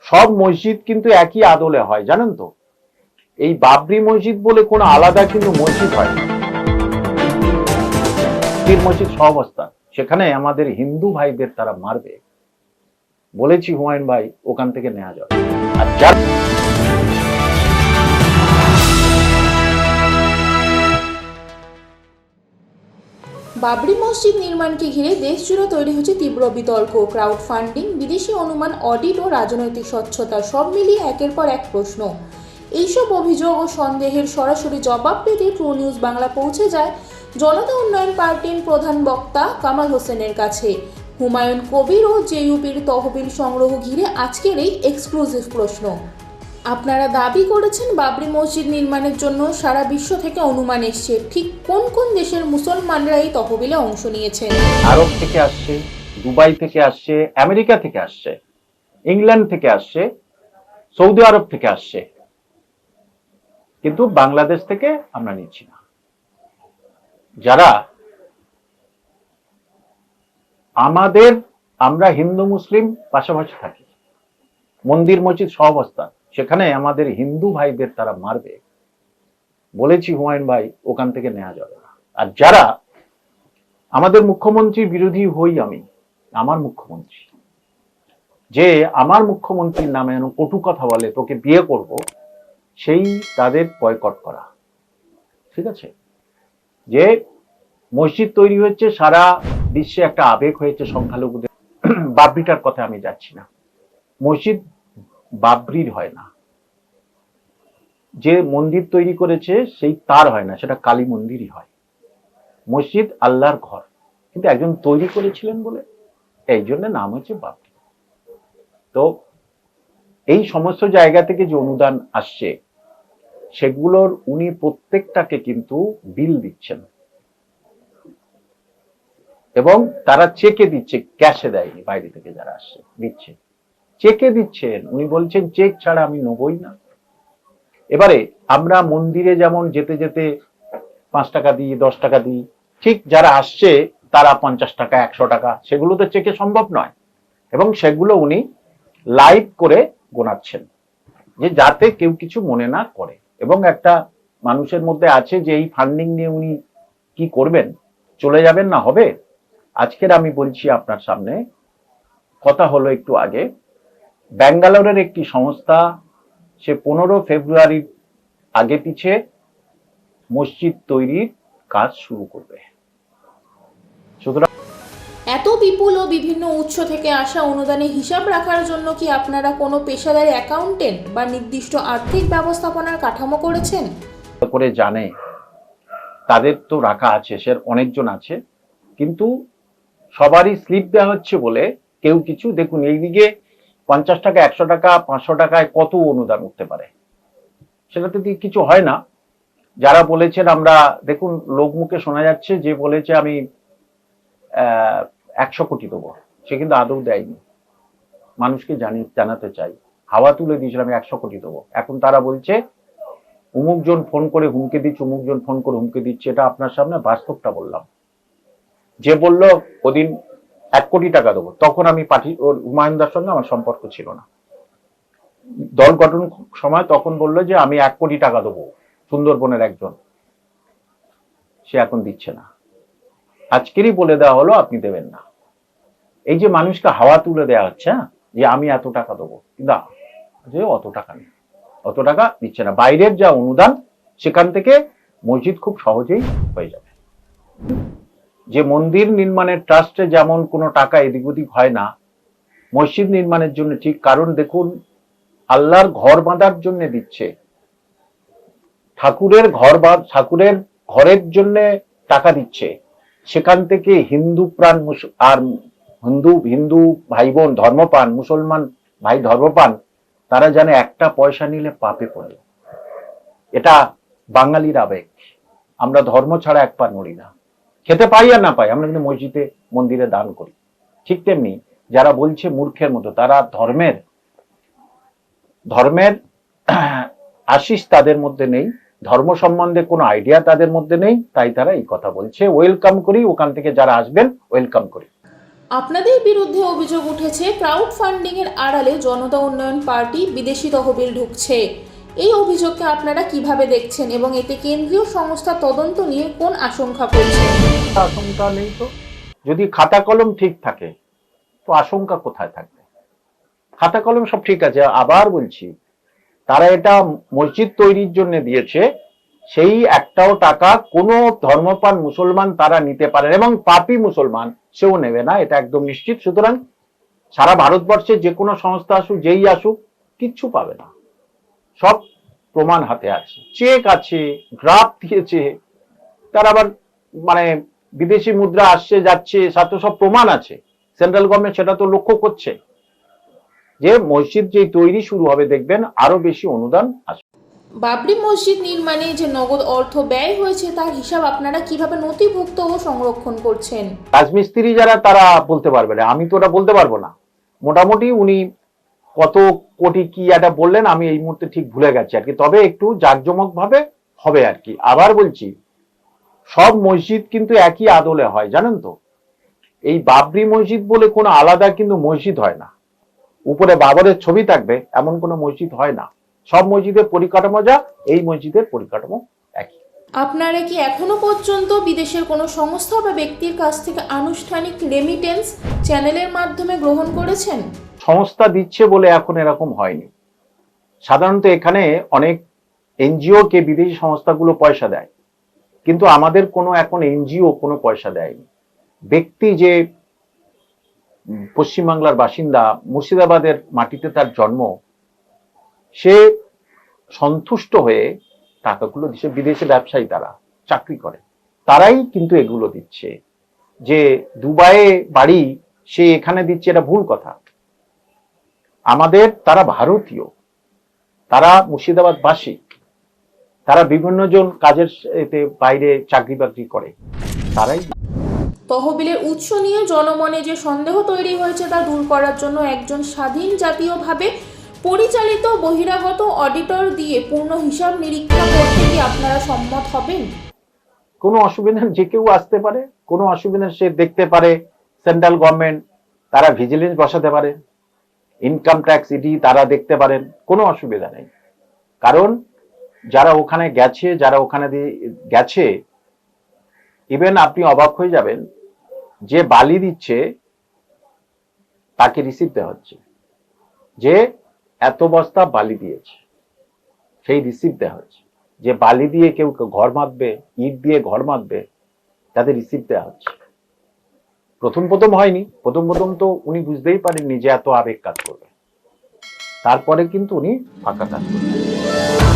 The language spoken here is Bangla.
সব মসজিদ কিন্তু একই আদলে হয়, জানেন তো? এই বাবরি মসজিদ বলে কোনো আলাদা কিন্তু মসজিদ হয় না। মসজিদ সহাবস্থা, সেখানে আমাদের হিন্দু ভাইদের তারা মারবে, বলেছি হুমায়ুন ভাই, ওখান থেকে নেওয়া যাবে। আর যার বাবরি মসজিদ নির্মাণকে ঘিরে দেশজুড়ে তৈরি হচ্ছে তীব্র বিতর্ক। ক্রাউড ফান্ডিং, বিদেশি অনুমান, অডিট ও রাজনৈতিক স্বচ্ছতা সব মিলিয়ে একের পর এক প্রশ্ন। এইসব অভিযোগ ও সন্দেহের সরাসরি জবাব পেতে ট্রু নিউজ বাংলা পৌঁছে যায় জনতা উন্নয়ন পার্টির প্রধান বক্তা কামাল হোসেনের কাছে। হুমায়ুন কবির ও জেইউপির তহবিল সংগ্রহ ঘিরে আজকের এই এক্সক্লুসিভ প্রশ্ন। আপনারা দাবি করেছেন বাবরি মসজিদ নির্মাণের জন্য সারা বিশ্ব থেকে অনুমান এসছে, ঠিক কোন কোন দেশের মুসলমানরা এই তহবিলে অংশ নিয়েছেন? আরব থেকে আসছে, দুবাই থেকে আসছে, আমেরিকা থেকে আসছে, ইংল্যান্ড থেকে আসছে, সৌদি আরব থেকে আসছে, কিন্তু বাংলাদেশ থেকে আমরা নিচ্ছি না। যারা আমরা হিন্দু মুসলিম পাশাপাশি থাকি, মন্দির মসজিদ সহাবস্থা, সেখানে আমাদের হিন্দু ভাইদের তারা মারবে, বলেছি হুমায়ুন ভাই, ওখান থেকে নেওয়া যাবে না। আর যারা আমাদের মুখ্যমন্ত্রী বিরোধী হই, আমার মুখ্যমন্ত্রী, যে আমার মুখ্যমন্ত্রীর নামে কটু কথা বলে, তোকে বিয়ে করব, সেই তাদের বয়কট করা। ঠিক আছে? যে মসজিদ তৈরি হচ্ছে, সারা বিশ্বে একটা আবেগ হয়েছে সংখ্যালঘুদের। বাবরিটার কথা আমি যাচ্ছি না, মসজিদ বাবরির হয় না, যে মন্দির তৈরি করেছে সেই তার হয় না, সেটা কালী মন্দিরই হয়। মসজিদ আল্লাহর ঘর, কিন্তু একজন তৈরি করেছিলেন বলে এই জন্য নাম হচ্ছে বাবরি। তো এই সমস্ত জায়গা থেকে যে অনুদান আসছে, সেগুলোর উনি প্রত্যেকটাকে কিন্তু বিল দিচ্ছেন, এবং তারা চেকে দিচ্ছে, ক্যাশে দেয়নি, বাইরে থেকে যারা আসছে দিচ্ছে, চেকে দিচ্ছেন। উনি বলছেন চেক ছাড়া আমি নেবই না। এবারে আমরা মন্দিরে যেমন যেতে যেতে 5 টাকা দিই, 10 টাকা দিই, ঠিক যারা আসছে তারা 50 টাকা, 100 টাকা, সেগুলো তো চেকে সম্ভব নয়, এবং সেগুলো উনি লাইভ করে গোনাচ্ছেন, যে যাতে কেউ কিছু মনে না করে। এবং একটা মানুষের মধ্যে আছে যে এই ফান্ডিং নিয়ে উনি কি করবেন, চলে যাবেন না হবে। আজকের আমি বলছি আপনার সামনে, কথা হলো একটু আগে, ব্যাঙ্গালোরের একটি সংস্থা, সে 15 ফেব্রুয়ারির আগে পিছে মসজিদ তৈরির কাজ শুরু করবে। সুতরাং এত বিপুল ও বিভিন্ন উৎস থেকে আসা অনুদানে হিসাব রাখার জন্য কি আপনারা কোনো পেশাদারি অ্যাকাউন্টেন্ট বা নির্দিষ্ট আর্থিক ব্যবস্থাপনার কাঠামো করেছেন? করে জানে, তাদের তো রাখা আছে, সে অনেকজন আছে, কিন্তু সবারই স্লিপ দেওয়া হচ্ছে বলে কেউ কিছু, দেখুন এইদিকে 50 টাকা, 100 টাকা, 500 টাকায় কত অনুদান উঠতে পারে, সেটাতে কিছু হয় না। যারা বলেছেন আমরা, দেখুন লোকমুখে শোনা যাচ্ছে যে বলেছে আমি 100 কোটি দেবো, সে কিন্তু আদৌ দেয়নি। মানুষকে জানাতে চাই, হাওয়া তুলে দিয়েছিল আমি 100 কোটি দেবো, এখন তারা বলছে অমুক জন ফোন করে হুমকে দিচ্ছে, অমুক জন ফোন করে হুমকে দিচ্ছে। এটা আপনার সামনে বাস্তবটা বললাম। যে বলল ওদিন 1 কোটি টাকা দেবো, তখন আমি ওর হুমায়ুনদার সঙ্গে আমার সম্পর্ক ছিল না, দল গঠন সময় তখন বললো যে আমি 1 কোটি টাকা দেবো, সুন্দরবনের একজন, সে এখন দিচ্ছে না। আজকেরই বলে দেওয়া হলো আপনি দেবেন না। এই যে মানুষকে হাওয়া তুলে দেওয়া হচ্ছে, যে আমি এত টাকা দেবো, কিন্তু যে অত টাকা নেই, অত টাকা দিচ্ছে না। বাইরের যা অনুদান, সেখান থেকে মসজিদ খুব সহজেই হয়ে যাবে। যে মন্দির নির্মাণের ট্রাস্টে যেমন কোনো টাকা এদিক ওদিক হয় না, মসজিদ নির্মাণের জন্য ঠিক। কারণ দেখুন, আল্লাহর ঘর বাঁধার জন্য দিচ্ছে, ঠাকুরের ঘরের জন্য টাকা দিচ্ছে, সেখান থেকে হিন্দু প্রাণ আর হিন্দু ভাই বোন ধর্মপ্রাণ, মুসলমান ভাই ধর্মপ্রাণ, তারা জানে একটা পয়সা নিলে পাপে পড়ে। এটা বাঙালির আবেগ, আমরা ধর্ম ছাড়া এক পা নড়ি না, খেতে পাই আর না পাই, আমরা কিন্তু মসজিদে মন্দিরে দান করি। ঠিক তেমনি যারা বলছে মূর্খের মতো, তারা ধর্মের আশিস তাদের মধ্যে নেই, ধর্ম সম্বন্ধে কোনো আইডিয়া তাদের মধ্যে নেই, তাই তারা এই কথা বলছে। ওয়েলকাম করি, ওখান থেকে যারা আসবেন ওয়েলকাম করি। আপনাদের বিরুদ্ধে অভিযোগ উঠেছে ক্রাউড ফান্ডিং এর আড়ালে জনতা উন্নয়ন পার্টি বিদেশি তহবিল ঢুকছে। এই অভিযোগকে আপনারা কিভাবে দেখছেন এবং এতে কেন্দ্রীয় সংস্থা তদন্ত নিয়ে কোন আশঙ্কা করছেন? আশঙ্কা নেই তো। যদি খাতা কলম ঠিক থাকে তো আশঙ্কা কোথায় থাকবে? খাতা কলম সব ঠিক আছে। আবার বলছি, তারা এটা মসজিদ তৈরির জন্য দিয়েছে, সেই একটাও টাকা কোনো ধর্মপ্রাণ মুসলমান তারা নিতে পারে এবং পাপী মুসলমান সেও নেবে না, এটা একদম নিশ্চিত। সুতরাং সারা ভারতবর্ষে যে কোনো সংস্থা আসুক, যেই আসুক, কিচ্ছু পাবে না। সব প্রমাণ হাতে আছে, চেক আছে, গ্রাফ দিয়েছে, তার আবার মানে বিদেশি মুদ্রা আসছে যাচ্ছে, সাথে সব প্রমাণ আছে। সেন্ট্রাল গভর্নমেন্ট সেটা তো লক্ষ্য করছে যে মসজিদ যে তৈরি শুরু হবে, দেখবেন আরো বেশি অনুদান আসবে। বাবরি মসজিদ নির্মাণে যে নগদ অর্থ ব্যয় হয়েছে তার হিসাব আপনারা কিভাবে নথিভুক্ত ও সংরক্ষণ করছেন? রাজমিস্ত্রি যারা তারা বলতে পারবে না, আমি তো ওটা বলতে পারবো না। মোটামুটি উনি কত কোটি কি একটা বললেন, আমি এই মুহূর্তে ঠিক ভুলে গেছি আর কি, তবে একটু জাঁকজমক ভাবে হবে আর কি। আবার বলছি, সব মসজিদ কিন্তু একই আদলে হয়, জানেন তো। এই বাবরি মসজিদ বলে কোনো আলাদা কিন্তু মসজিদ হয় না, উপরে বাবরের ছবি থাকবে এমন কোনো মসজিদ হয় না। সব মসজিদের পরিকাঠামো যা, এই মসজিদের পরিকাঠামো একই। আপনারা কি এখনো পর্যন্ত বিদেশের কোনো সংস্থা বা ব্যক্তির কাছ থেকে আনুষ্ঠানিক রেমিটেন্স চ্যানেলের মাধ্যমে গ্রহণ করেছেন? সংস্থা দিচ্ছে বলে এখন এরকম হয়নি। সাধারণত এখানে অনেক এনজিও কে বিদেশি সংস্থাগুলো পয়সা দেয়, কিন্তু আমাদের কোনো এখন এনজিও কোনো পয়সা দেয়নি। ব্যক্তি যে পশ্চিমবাংলার বাসিন্দা, মুর্শিদাবাদের মাটিতে তার জন্ম, সে সন্তুষ্ট হয়ে টাকাগুলো দিচ্ছে। বিদেশে ব্যবসায়ী তারা চাকরি করে, তারাই কিন্তু এগুলো দিচ্ছে। যে দুবাইয়ে বাড়ি সে এখানে দিচ্ছে, এটা ভুল কথা। আমাদের তারা ভারতীয়, তারা মুর্শিদাবাদ বাসী, তারা বিভিন্ন জন কাজের এতে বাইরে চাকরি বাকরি করে, তারাই। তহবিলের উৎস নিয়ে জনমনে যে সন্দেহ তৈরি হয়েছে তা দূর করার জন্য একজন স্বাধীন জাতীয়ভাবে পরিচালিত বহিরাগত অডিটর দিয়ে পূর্ণ হিসাব নিরীক্ষা করতে কি আপনারা সম্মত হবেন? কোনো অসুবিধা, যে কেউ আসতে পারে, কোনো অসুবিধা, সে দেখতে পারে। সেন্ট্রাল গভর্নমেন্ট তারা ভিজিলেন্স বসাতে পারে, ইনকাম ট্যাক্স ইডি তারা দেখতে পারেন, কোনো অসুবিধা নেই। কারণ যারা ওখানে গেছে, যারা ওখানে গেছে, ইভেন আপনি অবাক হয়ে যাবেন, যে বালি দিচ্ছে তাকে রিসিপ্ট দেওয়া হচ্ছে, যে এত বস্তা বালি দিয়েছে সেই রিসিপ্ট দেওয়া হচ্ছে। যে বালি দিয়ে কেউ ঘর বাঁধবে, ইট দিয়ে ঘর বাঁধবে, তাদের রিসিপ্ট দেওয়া হচ্ছে। প্রথম প্রথম হয়নি, প্রথম প্রথম তো উনি বুঝতেই পারেননি যে এত আবেগ কাজ করবে, তারপরে কিন্তু উনি ফাঁকা কাজ করবেন।